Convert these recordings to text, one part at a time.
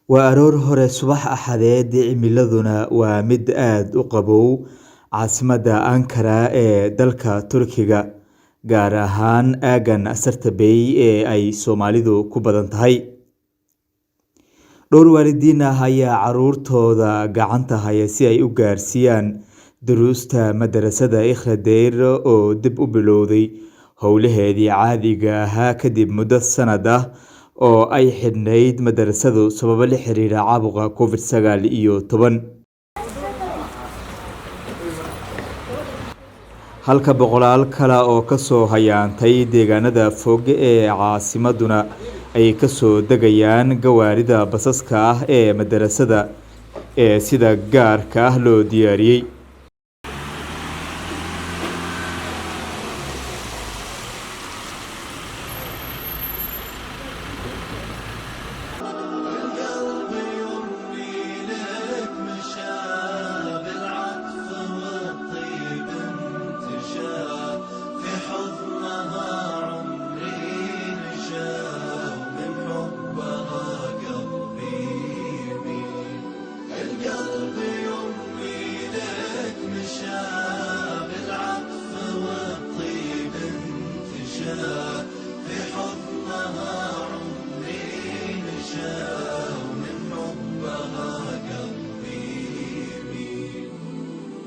Waa aroor hore subax Axadeed cimiladuna waa mid aad u qabow caasimadda Ankara ee dalka Turkiga, gaar ahaan aaggan Sartabey ee ay Soomaalidu ku badan tahay. Dhowr waalidiin ah ayaa carruurtooda gacanta haya si ay u gaarsiiyaan duruusta madarasada Iqra Dheer oo dib u bilowday howlaheedii caadiga ahaa kadib muddo sanad ah oo ay xidhnayd madarasadu sababo la xiriira caabuqa Covid-19. Halka boqolaal kale oo ka soo hayaantay deegaanada fog ee caasimaduna ay ka soo degayaan gawaarida basaska ah ee madarasada ee sida gaarka ah loo diyaariyey.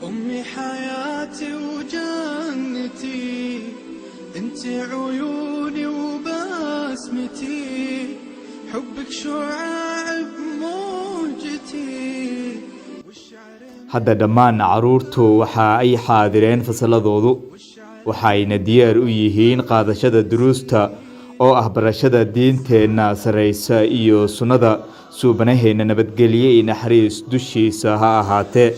أمي حياتي وجنتي، أنت عيوني وبسمتي، حبك شعاع بموجتي. Hadda dhammaan carruurtu waxa ay xaadireen fasalladoodu, waxayna diyaar u yihiin qaadashada duruusta oo ah barashada diinteenna sareysa iyo sunnada suubanaheena nabadgelye iyo naxariis dushiisa ha ahaatee.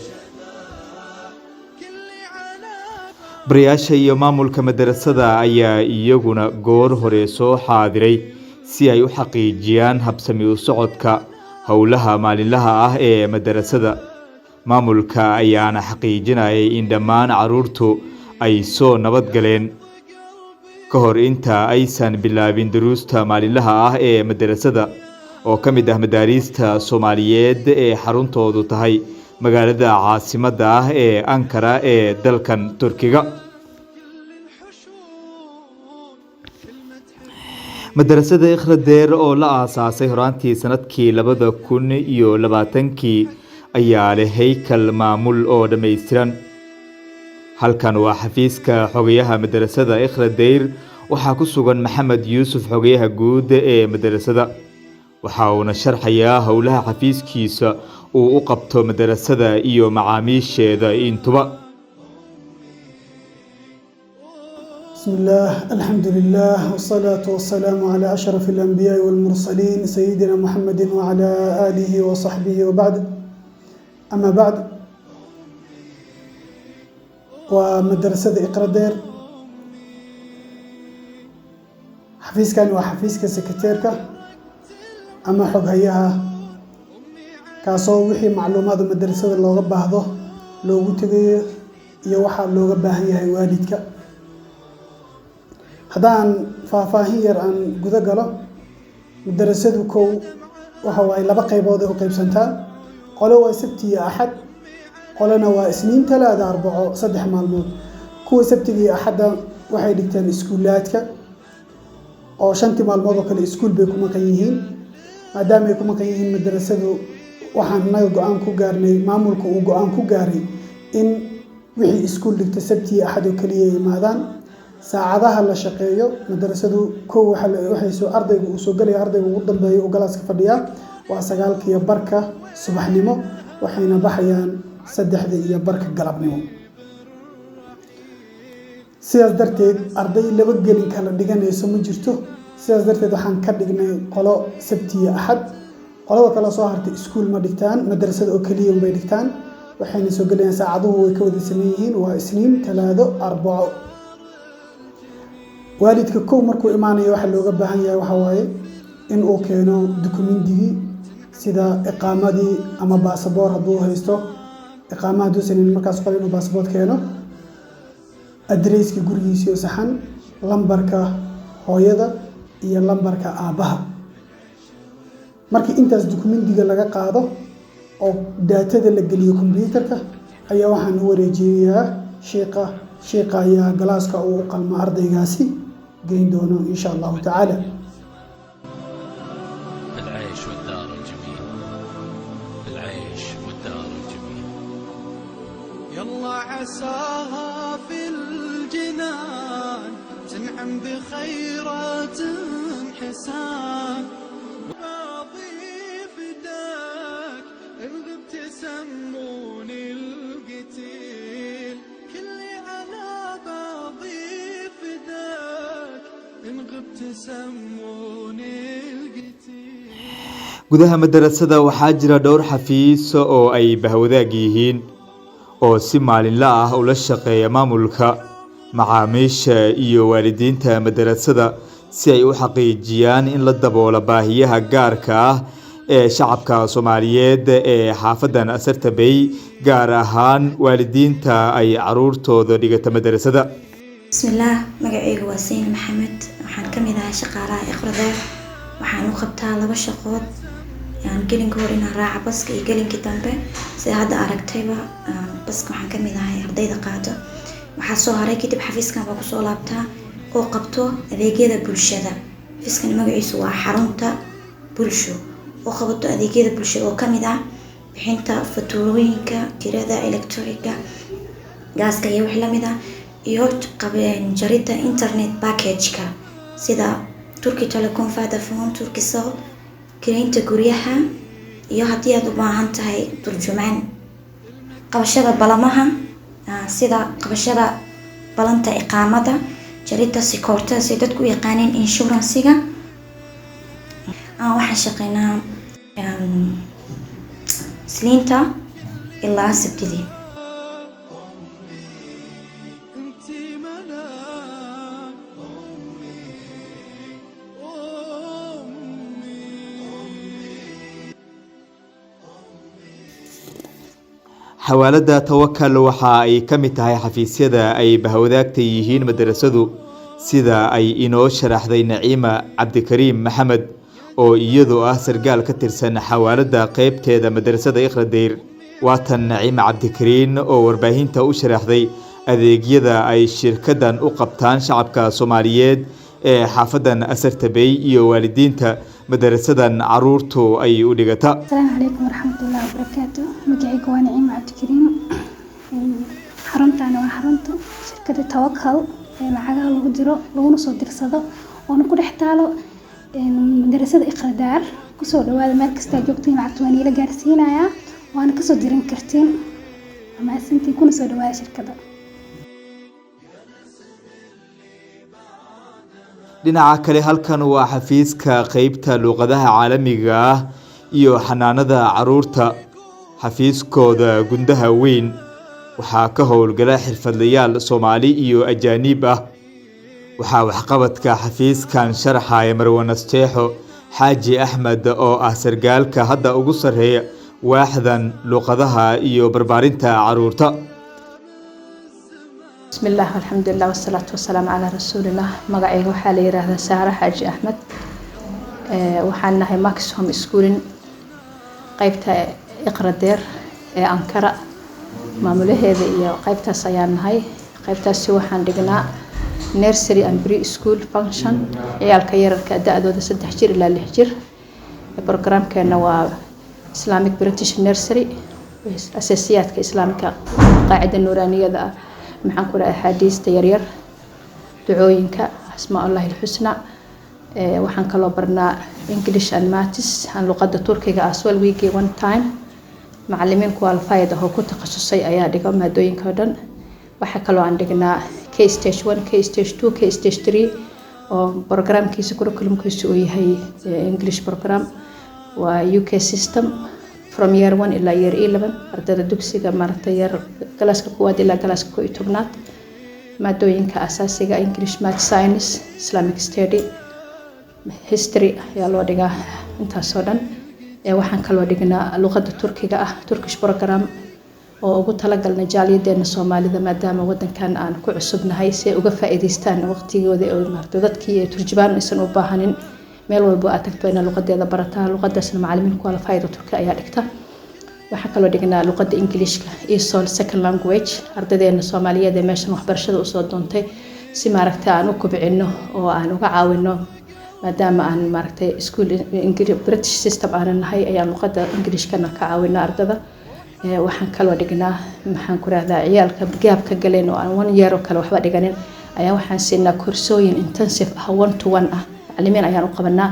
Barayaasha iyo maamulka madarasada ayaa iyaguna goor hore soo xaadiray si ay u xaqiijiyaan habsami u socodka howlaha maalinlaha ah ee madarasada. Maamulka ayaana xaqiijinayay in dhammaan carruurtu ay soo nabad galeen ka hor inta aysan bilaabin duruusta maalinlaha ah ee madarasada oo ka mid ah madaarista Soomaaliyeed ee xaruntoodu tahay magaalada caasimadda ah ee Ankara ee dalkan Turkiga. Madarasada Iqra Dheer oo la aasaasay horaantii sanadkii 2020 ayaa leh heykal maamul oo dhammaystiran. Halkan waa xafiiska xogayaha madarasada Iqra Dheer. Waxaa ku sugan Maxamed Yuusuf, xogayaha guud ee madarasada. Waxa uuna sharxayaa howlaha xafiiskiisa uu u qabto madarasada iyo macaamiisheeda intuba. بسم الله، الحمد لله، والصلاة والسلام على أشرف الأنبياء والمرسلين سيدنا محمد وعلى آله وصحبه وبعد. أما بعد، ومدرسة إقرا دير حفيز كان وحفيز كسكتيركا أما حق هيها كاسو وحي معلومات المدرسة اللي غبهده لو تجي يوحى لو غبهيها والدك. haddaan faahfaahin yar aan guda galo, madarasadu kow waxa waaye laba qaybood ay u qaybsantaa. qolo waa sabti iyo axad, qolona waa isniin, talaada, arbaco, 3 maalmood. kuwa sabtiga iyo axadda waxay dhigtaan iskuulaadka oo 5 maalmood oo kale iskuul bay ku maqan yihiin. maadaama ay ku maqan yihiin madarasadu, waxaan naga go'aan ku gaarnay, maamulka uu go'aan ku gaaray in wixii iskuul dhigta sabti iyo axad oo kaliya ay imaadaan. saacadaha la shaqeeyo madarasadu kow waxay soo ardaygu uu soo galaya, ardaygu ugu dambeeyo uu galaaska fadhiyaa waa 9:15 subaxnimo, waxayna baxayaan 3:15 galabnimo. sidaas darteed arday laba gelin kala dhiganayso ma jirto. sidaas darteed waxaan ka dhignay qolo sabti iyo axad. qolada kale soo hartay iskuul ma dhigtaan, madarasada oo kaliya bay dhigtaan. waxayna soo galayaan saacaduhu way ka wada sameeyeen yihiin waa isniin, talaado, arbaco. waalidka kow markuu imaanayo waxa looga baahan yahay waxa waaye in uu keeno dukumentigii sida iqaamadii ama baasaboor hadduu haysto. iqaama hadduu sanin markaas qol inuu baasaboor keeno, adreyska gurigiisa oo saxan, lambarka hooyada iyo lambarka aabaha. markii intaas dukumentiga laga qaado oo daatada la geliyo computerka ayaa waxaan u wareejiyaa sheekha ayaa galaaska uu qalma ardaygaasi geyn doono insha Allah ta'ala. العيش والدار الجميل العيش والدار الجميل يلا عساها في الجنان تنعم بخيرات حسان راضي فداك إن غبت سموني القتيل كلي على باضي فداك إن غبت سموني القتيل. gudaha madarasada waxaa jira dhowr xafiis oo ay bahwadaag yihiin oo si maalinle ah ula shaqeeya maamulka macaamiisha iyo waalidiinta madarasada si ay u xaqiijiyaan in la daboolo baahiyaha gaarka ah ee shacabka Soomaaliyeed ee xaafadan Asarta Bay gaar ahaan waalidiinta ay caruurtooda dhigata madarasada. bismillaah magacaygu waa Sayn Maxamed waxaan ka mid ahay shaqaalaha Iqradeer waxaan u qabtaa laba shaqood gelinka hore inaan raaco baska iyo gelinka dambe sida hadda aragtayba baska waxaan ka mid ahay ardayda qaado waxaa soo haray kadib xafiiskan baa kusoo laabtaa oo qabto adeegyada bulshada. xafiiskan magaciisu waa xarunta bulsho oo qabato adeegyada bulshada oo kamid ah bixinta fatuurooyinka kirada elektriga gaaska iyo wixii lamid ah iyo jaridda internet package-ka sida Turki Telecom, Vodafone, Turkcell, kireynta guryaha iyo haddii aad u baahan tahay turjumaan qabashada balamaha sida qabashada balanta iqaamada jaridda sikoorta si dadku u yaqaaneen insurance-ga. waxaan shaqeynaa Isniinta ilaa Sabtida. xawaalada Tawakal waxa ay ka mid tahay xafiisyada ay bahwadaagta yihiin madarasadu sida ay inoo sharaxday Naciima Cabdikariim Maxamed oo iyadoo ah sargaal ka tirsan xawaalada qaybteeda madarasada Iqradeer. waatan Naciima Cabdikariim oo warbaahinta u sharaxday adeegyada ay shirkadan u qabtaan shacabka Soomaaliyeed ee xaafadan Asarta Bay iyo waalidiinta madarasadan caruurtu ay u dhigata. السلام عليكم ورحمة الله وبركاته. مجيء قواني نعيم عبد الكريم حرمتنا وحرمته شركة توكل لعجها الغدرة لون صدر صدا وأنا كل احتاله مدرسة إقرادار كسر هذا مركز تجوبتين عطواني لجارسين يا وأنا كسر درين كرتين مع سنتي كون صدر هذا شركة. dhinaca kale halkan waa xafiiska qaybta luqadaha caalamiga ah iyo xanaanada caruurta. xafiiskooda gundaha weyn waxaa ka howlgala xirfadlayaal Soomaali iyo ajaanib ah. waxaa waxqabadka xafiiskan sharaxaya Marwan Asteexo Xaaji Axmed oo ah sargaalka hadda ugu sareeya waaxdan luqadaha iyo barbaarinta caruurta. بسم الله والحمد لله والصلاة والسلام على رسول الله. مقعي وحالي راه سارة حاجي أحمد وحنا هي ماكس هوم سكولين قيبتها إقرادير أنكرة معمولة هذه قيبتها صيان هاي قيبتها سوى حندقنا نيرسري أند بري سكول فانكشن عيال كير كأداء ذو سد حجر إلى الحجر. البرنامج كان هو إسلاميك بريتش نيرسري أساسيات كإسلاميك قاعدة النورانية ذا maxaan ku leeyahay xadiista yaryar ducooyinka asmaa Allah الحسنى waxaan kaloo barnaa English and Maths aan luqadda Turkiga as well weekly one time macallimiin qualified oo ku takhasusay ayaa dhiga maadooyinka oo dhan. waxa kaloo aan dhignaa K stage 1 K stage 2 K stage 3 oo programkiisa curriculumkiisa uu yahay English program waa UK system from year 1 ilaa year 11 ardayda dugsiga maartay yar galaaska kuwaad ilaa galaaska 12aad maadooyinka asaasiga English Math Science Islamic Study History ayaa loo dhigaa intaas oo dhan. waxaan kaloo dhignaa luqadda Turkiga ah Turkish program oo ugu talagalna jaaliyadeena Soomaalida maadaama wadankan aan ku cusubnahay si uga faa'iideystaan waqtigooda oo maartay dadkii turjubaan aysan u baahanin meel walba aad tagto inaad luqadeeda barataa luqadaasna macallimiin qualified oo Turki ayaa dhigta waxaan kaloo dhignaa luqadda Ingiriiska ESOL second language ardadeena Soomaaliyeed ee meeshan waxbarashada usoo doontay si maaragtay aan u kobcino oo aan uga caawino maadaama aan maaragtay school British system aan nahay ayaan luqadda Ingiriiskana ka caawinaa ardada waxaan kaloo dhignaa maxaan ku raahdaa ciyaalka gaabka galeen oo aan 1 year oo kale waxba dhiganin ayaa waxaan siinaa koorsooyin intensive ah 1-to-1 ah macallimiin ayaan u qabanaa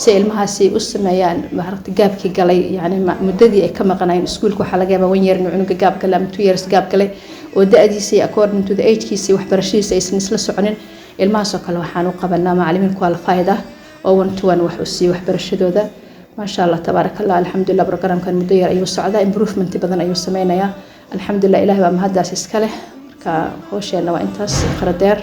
si ilmahaasi u sameeyaan maaragtay gaabkii galay yani muddadii ay ka maqanayeen iskuulka waxa laga yaabaa 1 year inuu cunuga gaab galay ama 2 years gaab galay oo da'diisa according to the age-kiisa waxbarashadiisa aysan isla soconin ilmahaas oo kale waxaan u qabanaa macallimiin qualified ah oo 1-to-1 wax u sii waxbarashadooda ما شاء الله تبارك الله الحمد لله برنامج كان مدير أيوة سعداء improvement بدن أيوة سمينا الحمد لله إلهي وما هذا سكله كهوش أنا وأنت قردير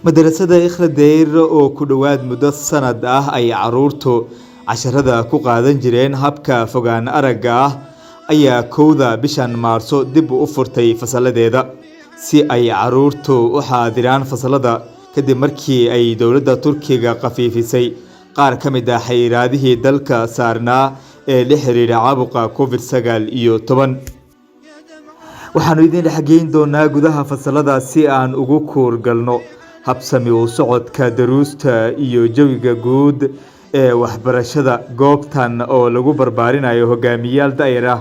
madarasada Ikhradeyr oo ku dhawaad muddo sanad ah ay caruurtu casharada ku qaadan jireen habka fogaan aragga ah ayaa kowda bishan Maarso dib u furtay fasaladeeda si ay caruurtu u xaadiraan fasalada kadib markii ay dawladda Turkiga qafiifisay qaar ka mid ah xayiraadihii dalka saarnaa ee la xiriira caabuqa COVID-19 waxaanu idin xageyn doonaa gudaha fasalada si aan ugu kuurgalno habsami u socodka daruusta iyo jawiga guud ee waxbarashada goobtan oo lagu barbaarinayo hogaamiyaal daayir ah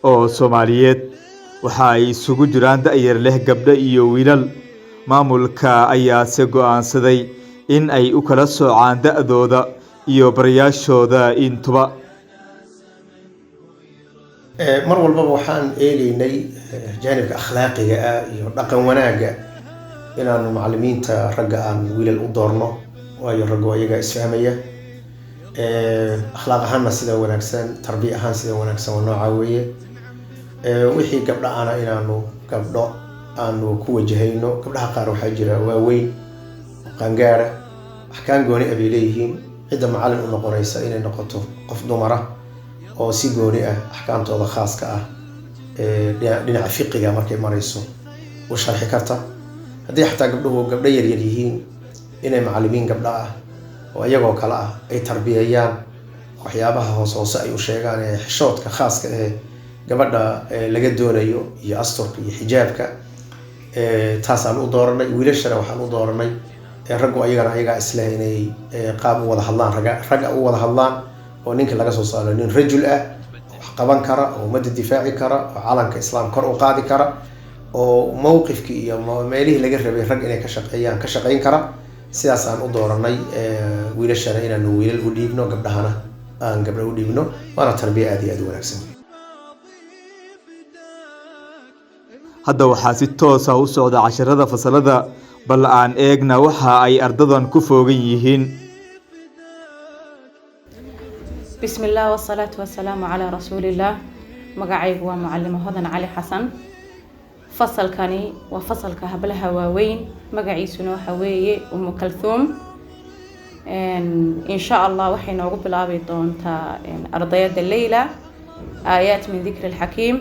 oo Soomaaliyeed waxa ay isugu jiraan daayir leh gabdho iyo wiilal maamulka ayaa se go'aansaday in ay u kala soocaan da'dooda iyo barayaashooda intuba mar walba waxaan eegaynay jaanibka akhlaaqiga ah iyo dhaqan wanaaga inaan macallimiinta ragga aan wiilal u doorno waayo raggu ayaga isfahmaya akhlaaq ahaanna sida wanaagsan tarbiya ahaan sida wanaagsan waa nooca weeye wixii gabdha ana inaanu gabdho aanu ku wajahayno gabdhaha qaar waxaa jira waaweyn qaangaara axkaan gooni ah bay leeyihiin cidda macallin u noqonaysa inay noqoto qof dumara oo si gooni ah axkaamtooda khaaska ah dhinaca fiqiga markay marayso u sharxi karta haddii xataa gabdhuhu gabdho yaryar yihiin inay macallimiin gabdha ah oo iyagoo kale ah ay tarbiyayaan waxyaabaha hoose ay u sheegaan ee xishoodka khaaska ah gabadha laga doonayo iyo asturka iyo xijaabka taasaan u dooranay wiilashana waxaan u dooranay raggu ayagana ayagaa isla inay qaab u wada hadlaan ragga u wada hadlaan oo ninka laga soo saaro nin rajul ah wax qaban kara oo ummadda difaaci kara oo calanka islaam kor u qaadi kara oo mowqifkii iyo meelihii laga rabay rag inay ka shaqayn kara sidaas aan u dooranay wiilashana inaanu wiilal u dhiibno gabdhahana aan gabdho u dhiibno waana tarbiya aad iyo aad u wanaagsan hadda waxaa si toos ah u socda casharada fasalada bal aan eegna waxa ay ardadan ku foogan yihiin بسم الله والصلاة والسلام على رسول الله مقاعيق ومعلمة هذا علي حسن فصل كاني وفصل كهبلها واوين مقاعي سنو حوي أم كلثوم إن شاء الله وحين وقب العبيطون تا أرضيات الليلة آيات من ذكر الحكيم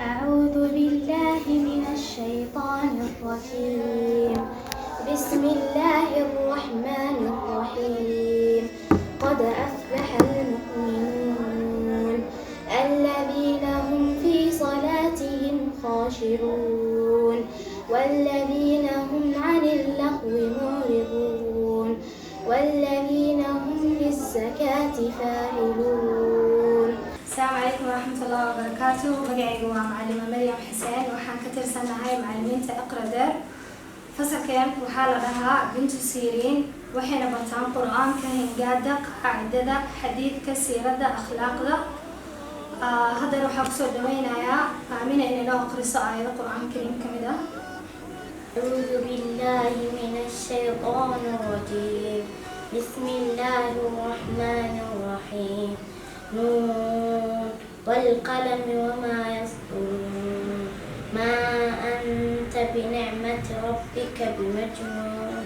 أعوذ بالله من الشيطان الرجيم بسم الله الرحمن الرحيم قد أفلح المؤمنون الذين هم في صلاتهم خاشعون والذين هم عن اللغو معرضون والذين هم للزكاة فاعلون. السلام عليكم ورحمة الله وبركاته. مقعي معلمة مريم حسين وحان كتير سنة هاي معلمين إقردير فسكن وحالة لها بنت سيرين وحين بطان قرآن كهنجادة قاعدة حديث كسيرة أخلاق هذا روح أقصد دوينا يا آمين إن لا أقرص آية القرآن الكريم كمدا. أعوذ بالله من الشيطان الرجيم بسم الله الرحمن الرحيم نون والقلم وما يسطرون ما أنت بنعمة ربك بمجنون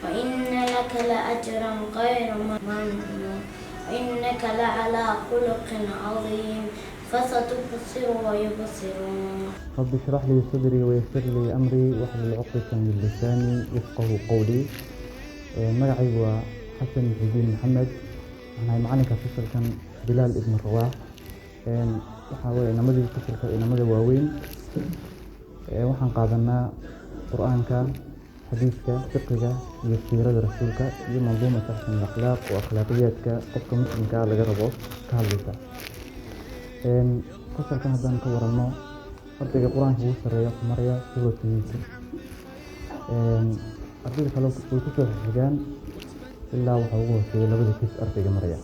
وإن لك لأجرا غير ممنون وإنك لعلى خلق عظيم فستبصر ويبصرون. رب اشرح لي صدري ويسر لي أمري واحلل عقدة من لساني يفقهوا قولي. magacaygu waa xasan muxidiin maxamed, waxaan macalinka fasalkan bilaal ibn rawaax. waxaa weeye inamadii fasalka inamada waaweyn. waxaan qaadanaa qur-aanka, xadiiska, fiqiga iyo siirada rasuulka iyo manduumata axsan akhlaaq oo akhlaaqiyaadka qofka muslimka laga rabo ka hadlaysa. fasalkan haddaan ka waranno, ardayga qur-aanka ugu sarreeya ku maraya suwatigiisa. ardayda kale way ku soo xigaan ilaa waxa ugu hooseeya labada kis ardayga maraya.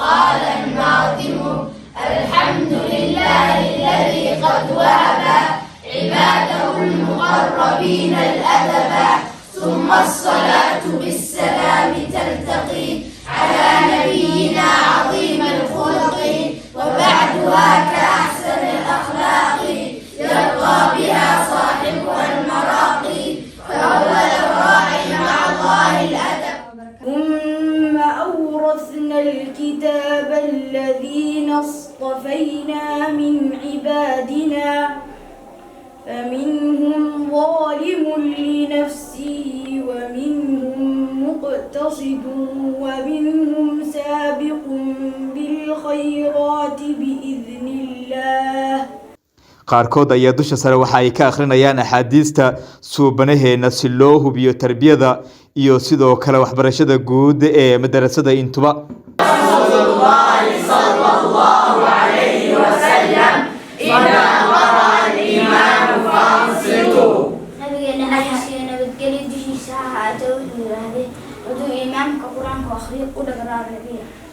قال الناظم الحمد لله الذي قد وهب عباده المقربين الأدب ثم الصلاة بالسلام تلتقي على نبينا عظيم الخلق وبعدها كأحسن الأخلاق يرقى بها صاحبها المراقي فأول الراعي مع الله الأدب. ثم أورثنا الكتاب الذين اصطفينا من عبادنا فمنهم ظالم لنفسه ومنهم مقتصد ومنهم سابق بالخيرات بإذن الله. qaarkood ayaa dusha sare waxa ay ka akhrinayaan axaadiista suubanaheena si loo hubiyo tarbiyada iyo sidoo kale waxbarashada guud ee madarasada intuba.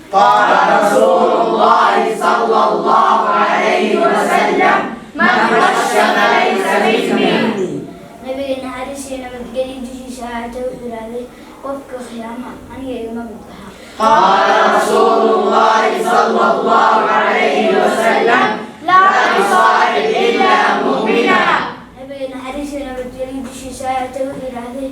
قال رسول الله صلى الله عليه وسلم من غشم ليس باسمه. نبينا حديثنا بتقلي دشي ساعة وحده قفك خيانة أنا يوم قال رسول الله صلى الله عليه وسلم لا تصاحب إلا مؤمنا. نبينا حديثنا بتقلي دشي ساعة وحده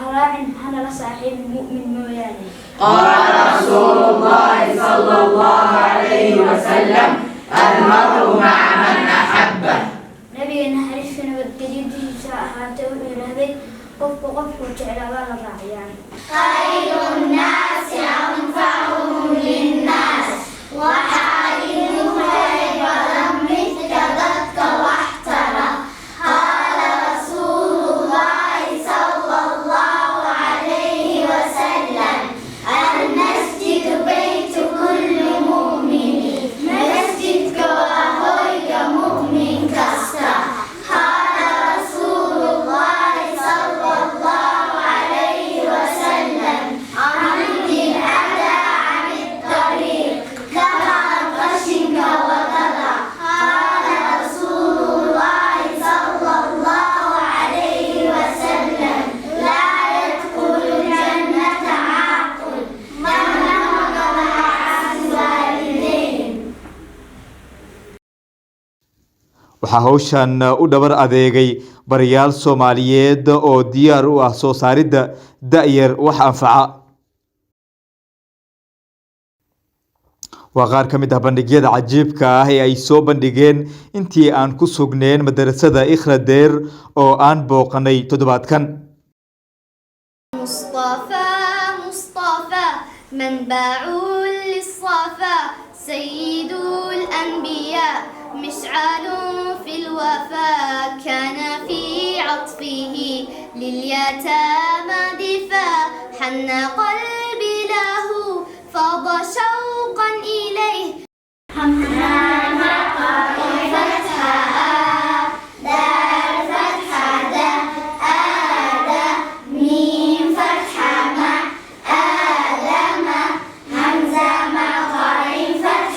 هراعن أنا لصاحب المؤمن موياني. قال رسول الله صلى الله عليه وسلم المرء مع من أحبه. نبينا حديثنا بتقلي دشي ساعة وحده قفك وجعل الراعيان. خير الناس أنفعهم للناس وحارم خير مثل ذاتك واحترى. قال رسول الله صلى الله عليه وسلم المسجد بيت كل مؤمن مسجد كواهوي مؤمن كستا. قال رسول الله صلى الله عليه وسلم عمد الأذى عن الطريق كما قشنك وغدا. قال رسول الله صلى الله عليه وسلم لا يدخل الجنة عاقل من نهض معاصي والديه. waxaa hawshan u dhabar adeegay barayaal Soomaaliyeed oo diyaar u ah soo saaridda da'yar wax anfaca. waa qaar ka mid ah bandhigyada cajiibka ah ee ay soo bandhigeen intii aan ku sugneen madarasada Ikhradeer oo aan booqanay toddobaadkan. مصطفى منبع للصفا سيد الأنبياء مشعل في الوفاء كان في عطفه لليتامى دفاع حن قلبي له فاض شوقا إليه حمام فتحة دار فتحة دا آدا ميم فتحة مع آدم همزة مع قرين فتحة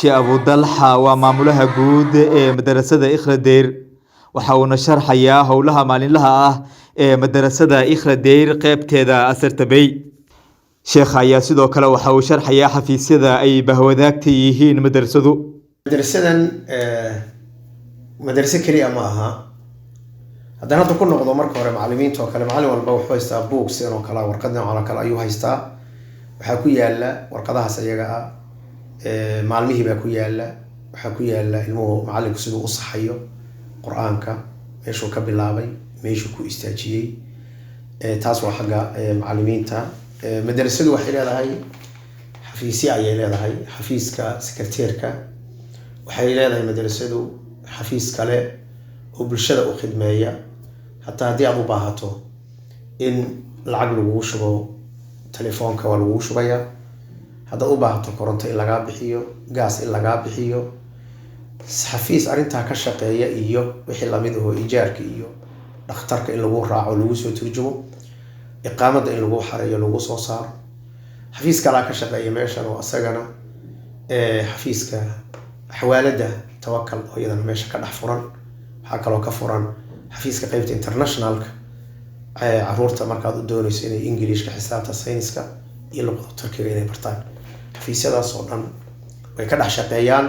Sheekh Abu Dalxa waa maamulaha guud ee madarasada Ikhradeer waxa uu sharxayaa howlaha maalinlaha ah ee madarasada Ikhradeer qaybteeda Asartabay. Sheekh ayaa sidoo kale waxa uu sharxayaa xafiisyada ay bahwadaagta yihiin madarasadu. Madarasadan madarasa kaliya ma aha. haddana hadda ku noqdo marka hore macallimiinta oo kale macallin walba wuxuu haystaa buug sidoo kale warqad noocan oo kale ayuu haystaa. waxaa ku yaala warqadahaas ayaga ah maalmihii baa ku yaala waxaa ku yaala ilmuhu macallinku siduu u saxayo quraanka meeshuu ka bilaabay meeshuu ku istaajiyay taas waa xagga macallimiinta. madarasadu waxay leedahay xafiisyo ayay leedahay xafiiska sekreteerka waxay leedahay madarasadu xafiis kale oo bulshada u khidmeeya hatta haddii aad u baahato in lacag lagu shubo telefoonka waa lagu shubaya hadda u baahato koronto in laga bixiyo gaas in laga bixiyo xafiis arinta ka shaqeeya iyo wixii la mid ah ijaarka iyo dhakhtarka in lagu raaco lagu soo turjumo iqaamada in lagu xareeyo lagu soo saaro xafiis kale ka shaqeeya meeshan oo asagana xafiiska xawaalada tawakkal oo iyadana meesha ka dhex furan waxaa kaloo ka furan xafiiska qaybta internationalka caruurta markaad u doonayso inay ingiriishka xisaabta sayniska iyo luqadda turkiga inay bartaan xafiisyadaas oo dhan way ka dhex shaqeeyaan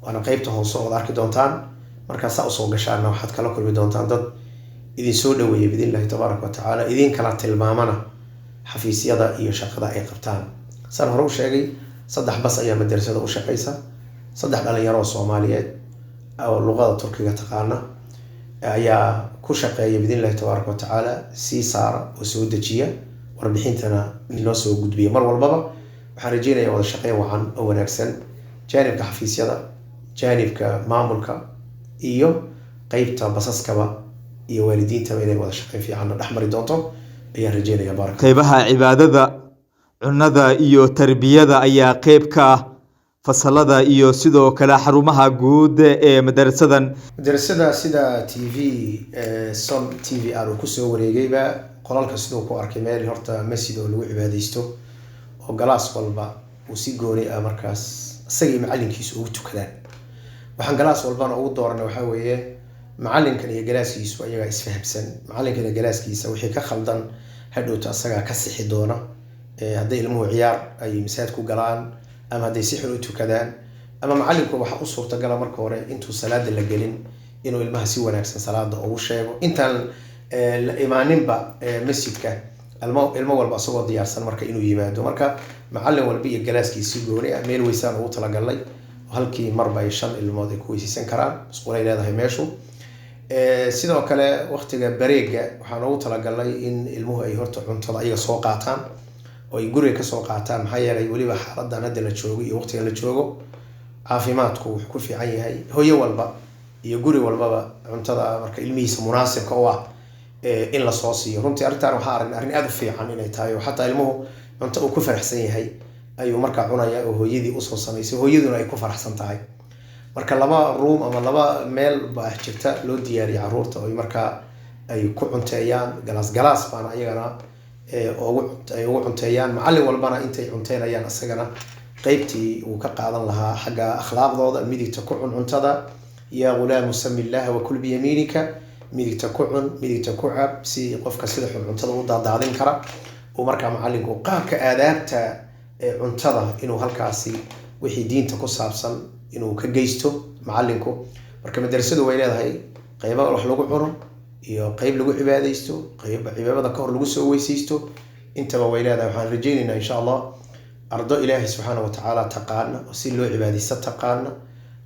waana qaybta hoose oo arki doontaan markaa saa usoo gashaana waxaad kala kulmi doontaan dad idin soo dhaweeya biidnillahi tabaaraka wa tacaala idin kala tilmaamana xafiisyada iyo shaqada ay qabtaan. saan hore u sheegay 3 bas ayaa madarasada u shaqeysa 3 dhalinyaro Soomaaliyeed oo luqadda turkiga taqaana ayaa ku shaqeeya biidnillahi tabaaraka wa tacaala si saara oo soo dejiya warbixintana inoo soo gudbiya mar walbaba. waxaan rajeynayaa wada shaqeyn wacan oo wanaagsan jaanibka xafiisyada jaanibka maamulka iyo qaybta basaskaba iyo waalidiinta inay wada shaqeyn fiican dhaxmari doonto ayaan rajeynayaa baraka. qaybaha cibaadada cunada iyo tarbiyada ayaa qayb ka ah fasalada iyo sidoo kale xarumaha guud ee madarasadan. madarasada sida TV Son TV aan ku soo wareegayba qolalka sidoo ku arkay meel horta masjid oo lagu cibaadeysto oo galaas walba uu si gooni ah markaas asagii macallinkiisu ugu tukadaan. waxaan galaas walbana ugu dooranay waxa weeye macallinkan iyo galaaskiisu ayaga isfahamsan macallinkan iyo galaaskiisa wixii ka khaldan hadhowta asaga ka sixi doona hadday ilmuhu ciyaar ay masaajid ku galaan ama hadday si xun u tukadaan ama macallinku waxa u suurtagala marka hore intuu salaada la gelin inuu ilmaha si wanaagsan salaada ugu sheego intaan la imaaninba masjidka ilmo walba asagoo diyaarsan marka inuu yimaado marka macallin walba iyo galaaskiisa gooni ah meel weysaan ugu talagalay halkii marba ay 5 ilmood ay ku weysiisan karaan iskuulay leedahay meeshu. sidoo kale waqtiga bareega waxaan ugu talagalay in ilmuhu ay horta cuntada ayaga soo qaataan oo ay guriga ka soo qaataan maxaa yeelay waliba xaaladdan hadda la joogo iyo waqtiga la joogo caafimaadku wuxuu ku fiican yahay hooyo walba iyo guri walbaba cuntada marka ilmihiisa munaasibka u ah in la soo siiyo. runtii arrintan waxaa arrin aad u fiican inay tahay oo xataa ilmuhu cunto uu ku faraxsan yahay ayuu markaa cunaya oo hooyadii u soo samaysay hooyaduna ay ku faraxsan tahay. marka 2 room ama 2 meel baa jirta loo diyaariyo caruurta oo markaa ay ku cunteeyaan galaas baan ayagana ugu cunteeyaan macallin walbana intay cunteynayaan asagana qaybtii uu ka qaadan lahaa xagga akhlaaqdooda midigta ku cuntada ya ghulaam samillaah wa kul bi yaminika midigta ku cun midigta ku cab si qofka sida cuntada u daadaadin kara oo markaa macallinku qaabka aadaabta cuntada inuu halkaasi wixii diinta ku saabsan inuu ka geysto macallinku. marka madarasadu way leedahay qaybo wax lagu cuno iyo qayb lagu cibaadeysto qayb cibaadada ka hor lagu soo weyseysto intaba way leedahay. waxaan rajeynaynaa insha Allah ardo ilaahi subhanahu wa ta'ala taqaana oo si loo cibaadeysto taqaana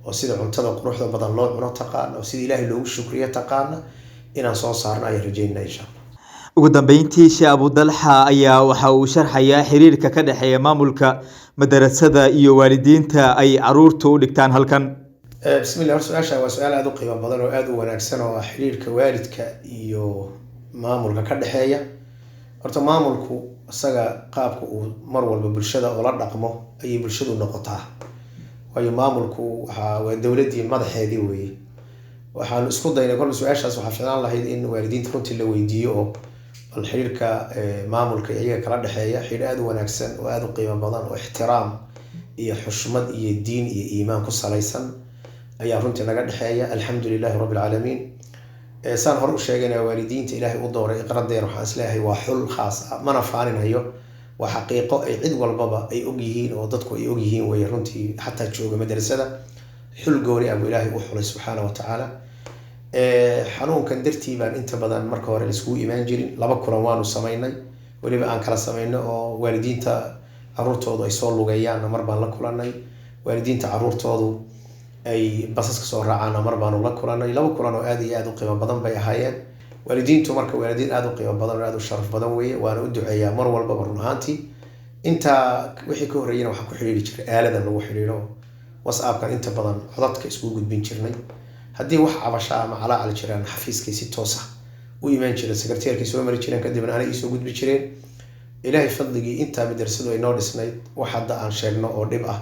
oo sida cuntada quruxda badan loo cuno taqaana oo sida ilaahi loogu shukriyo taqaana inaan soo saarno ayaan rajeynaynaa insha Allah. ugu dambeyntii Sheekh Abu Dalxa ayaa waxa uu sharxayaa xiriirka ka dhaxeeya maamulka madarasada iyo waalidiinta ay caruurtu u dhigtaan halkan. bismillah su'aasha waa su'aal aad u qiimo badan oo aad u wanaagsan oo xiriirka waalidka iyo maamulka ka dhaxeeya. horta maamulku asaga qaabka uu mar walba bulshada ula dhaqmo ayay bulshadu noqotaa waayo maamulku waa dawladii madaxeedii weeye. waxaan isku daynay kol su'aashaas waxa fiican lahayd in waalidiinta runtii la weydiiyo oo الحريرك معمول كأيه كلا دحية حين أدو ونكسن وأدو قيمة بدن واحترام iyo xushmad iyo diin iyo iimaan ku salaysan ayaa runtii naga dhexeeya. alxamdulilaahi rabbi alcaalamiin. saan hore u sheegayna waalidiinta ilaahay u dooray iqradeer waxaan isleeyahay waa xul khaas ah, mana faaninayo, waa xaqiiqo ay cid walbaba ay ogyihiin oo dadku ay ogyihiin wey. runtii xataa jooga madrasada xul gooni ah buu ilaahay u xulay subxaana wa tacaala. xanuunkan dartii baan inta badan marka hore laiskugu imaan jirin. 2 kulan waanu samaynay, weliba aan kala samayno oo waalidiinta caruurtoodu ay soo lugeeyaanna mar baan la kulanay, waalidiinta caruurtoodu ay basaska soo raacaanna mar baanu la kulanay. 2 kulan oo aad iyo aad u qiimo badan bay ahaayeen. waalidiintu marka waalidiin aad u qiimo badan oo aad u sharaf badan weeye, waana u duceeyaa mar walbaba run ahaantii. intaa wixii ka horreeyana waxaan ku xidhiiri jiray aaladan lagu xidhiidho whatsappkan inta badan codadka iskugu gudbin jirnay. haddii wax cabasha ama calaacal jiraan xafiiskay si toos ah u imaan jireen, sekreteerkay soo mari jireen, kadibna ana iisoo gudbi jireen. ilaahay fadligii intaa madrasadu ay noo dhisnayd wax hadda aan sheegno oo dhib ah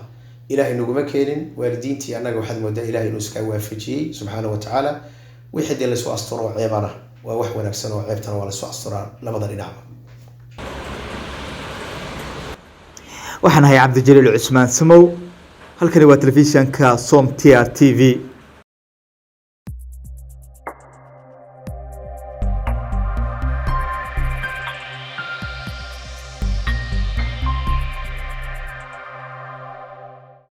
ilaahay naguma keenin. waalidiintii annaga waxaad moodaa ilaahay inuu iska waafajiyey subxaana wa tacaala. wixii dee lasoo asturo oo ceebana waa wax wanaagsan, oo ceebtana waa lasoo asturaa labada dhinacba. waxaan ahay cabdijaliil cusmaan samow, halkani waa telefishanka som TR TV.